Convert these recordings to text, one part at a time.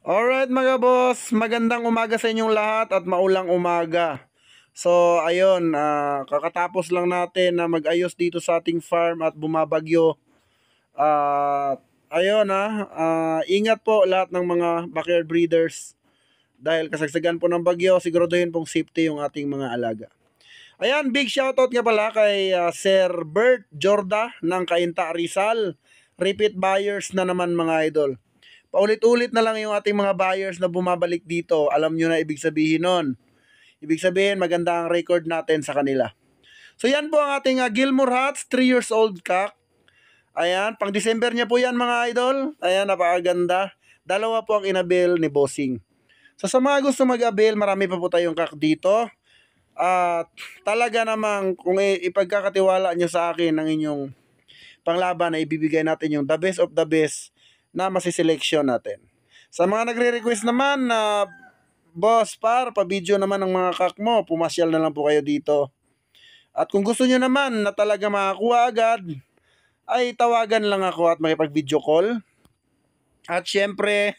Alright mga boss, magandang umaga sa inyong lahat at maulang umaga. So ayun, kakatapos lang natin na mag-ayos dito sa ating farm at bumabagyo. Ayun ingat po lahat ng mga backyard breeders. Dahil kasagsagan po ng bagyo, siguraduhin pong safety yung ating mga alaga. Ayan, big shoutout nga pala kay Sir Bert Jorda ng Cainta Rizal. Repeat buyers na naman mga idol. Paulit-ulit na lang yung ating mga buyers na bumabalik dito. Alam nyo na ibig sabihin nun. Ibig sabihin, maganda ang record natin sa kanila. So yan po ang ating Gilmore Hats, 3 years old cock. Ayan, pang December niya po yan mga idol. Ayan, napakaganda. Dalawa po ang inabil ni Bossing. So sa mga gusto mag-avail, marami pa po tayong cock dito. At talaga namang kung ipagkakatiwala nyo sa akin ng inyong panglaban na ibibigay natin yung the best of the best na masiseleksyon natin. Sa mga nagre-request naman na boss pa-video naman ng mga kak mo, pumasyal na lang po kayo dito. At kung gusto nyo naman na talaga makakuha agad, ay tawagan lang ako at makipag-video call. At syempre,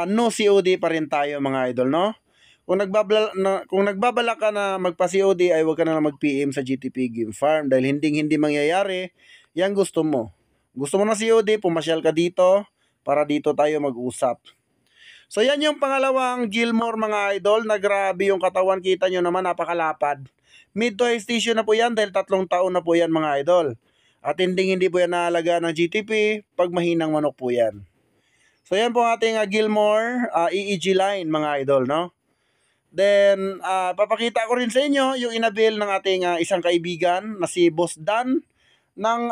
no COD pa rin tayo mga idol, no? Kung nagbabala ka na magpa-COD ay huwag ka na lang mag-PM sa GTP Game Farm dahil hindi mangyayari yang gusto mo. Gusto mo na COD, pumasyal ka dito para dito tayo mag-usap. So yan yung pangalawang Gilmore mga idol na grabe yung katawan, kita nyo naman napakalapad. Mid to high station na po yan dahil 3 taon na po yan mga idol. At hindi po yan naalaga ng GTP pag mahinang manok po yan. So yan po ang ating Gilmore EEG line mga idol, no? Then papakita ko rin sa inyo yung inabil ng ating isang kaibigan na si Boss Dan ng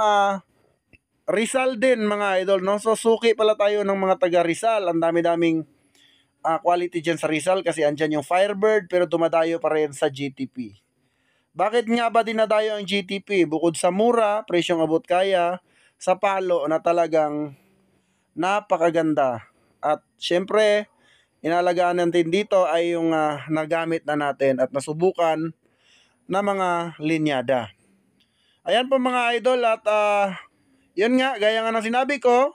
Rizal din mga idol, no? So suki pala tayo ng mga taga Rizal. Ang dami-daming quality dyan sa Rizal kasi andyan yung Firebird pero dumadayo pa rin sa GTP. Bakit nga ba dinadayo ang GTP? Bukod sa mura, presyong abot kaya, sa palo na talagang napakaganda. At syempre, inalagaan natin dito ay yung nagamit na natin at nasubukan na mga linyada. Ayan po mga idol at yun nga, gaya nga ng sinabi ko,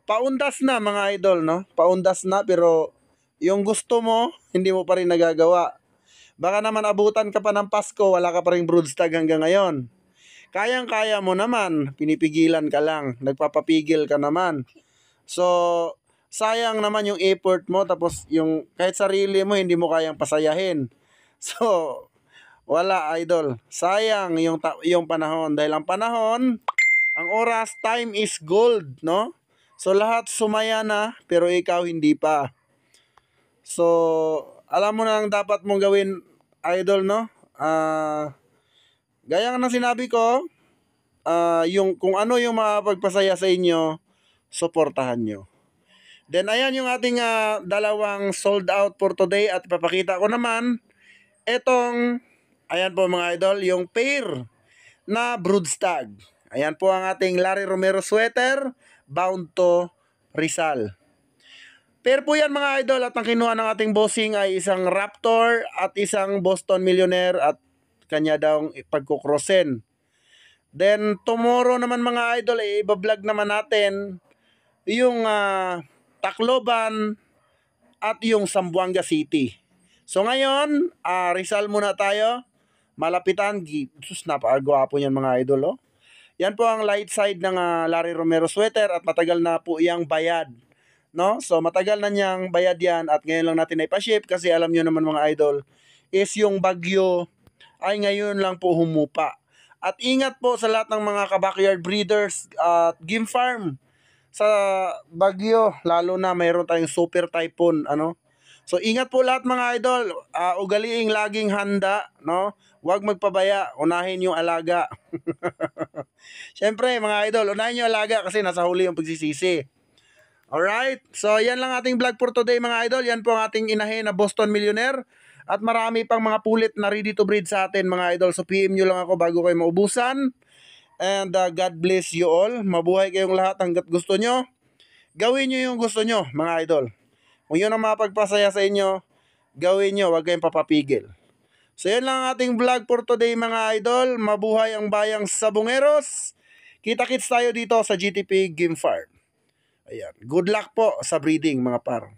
paundas na mga idol, no? Paundas na pero yung gusto mo, hindi mo pa rin nagagawa. Baka naman abutan ka pa ng Pasko, wala ka pa rin broodstag hanggang ngayon. Kayang-kaya mo naman, pinipigilan ka lang, nagpapapigil ka naman. So, sayang naman yung effort mo, tapos yung kahit sarili mo, hindi mo kayang pasayahin. So, wala idol. Sayang yung panahon. Dahil ang panahon, ang oras, time is gold, no? So, lahat sumaya na, pero ikaw hindi pa. So, alam mo na ang dapat mong gawin, idol, no? Gaya nga ng sinabi ko, yung, kung ano yung makapagpasaya sa inyo, suportahan nyo. Then, ayan yung ating dalawang sold out for today at ipapakita ko naman etong, ayan po mga idol, yung pair na broodstag. Ayan po ang ating Larry Romero sweater, bound to Rizal. Pair po yan mga idol at ang kinuha ng ating bossing ay isang Raptor at isang Boston Millionaire at kanya daw pagkukrosen. Then tomorrow naman mga idol ay ibablog naman natin yung Tacloban at yung Zamboanga City. So ngayon, Rizal muna tayo. Malapitan, napakagwapo niyan mga idol, oh. Yan po ang light side ng Larry Romero sweater at matagal na po iyang bayad, no? So matagal na niyang bayad yan at ngayon lang natin ipa-ship kasi alam niyo naman mga idol, is yung bagyo ay ngayon lang po humupa. At ingat po sa lahat ng mga ka-backyard breeders at game farm sa bagyo, lalo na mayroon tayong super typhoon, ano? So ingat po lahat mga idol, ugaliing laging handa, no? Huwag magpabaya, unahin yung alaga. Siyempre mga idol, unahin yung alaga kasi nasa huli yung pagsisisi. Alright, so yan lang ating vlog for today mga idol. Yan po ang ating inahin na Boston Millionaire. At marami pang mga pulit na ready to breed sa atin mga idol. So PM nyo lang ako bago kayo maubusan. And God bless you all. Mabuhay kayong lahat hanggat gusto nyo. Gawin nyo yung gusto nyo mga idol. Kung yun ang mapagpasaya sa inyo, gawin nyo, huwag kayong papapigil. So yan lang ang ating vlog for today mga idol. Mabuhay ang bayang Sabongeros. Kita-kits tayo dito sa GTP Game Farm. Ayan. Good luck po sa breeding mga par.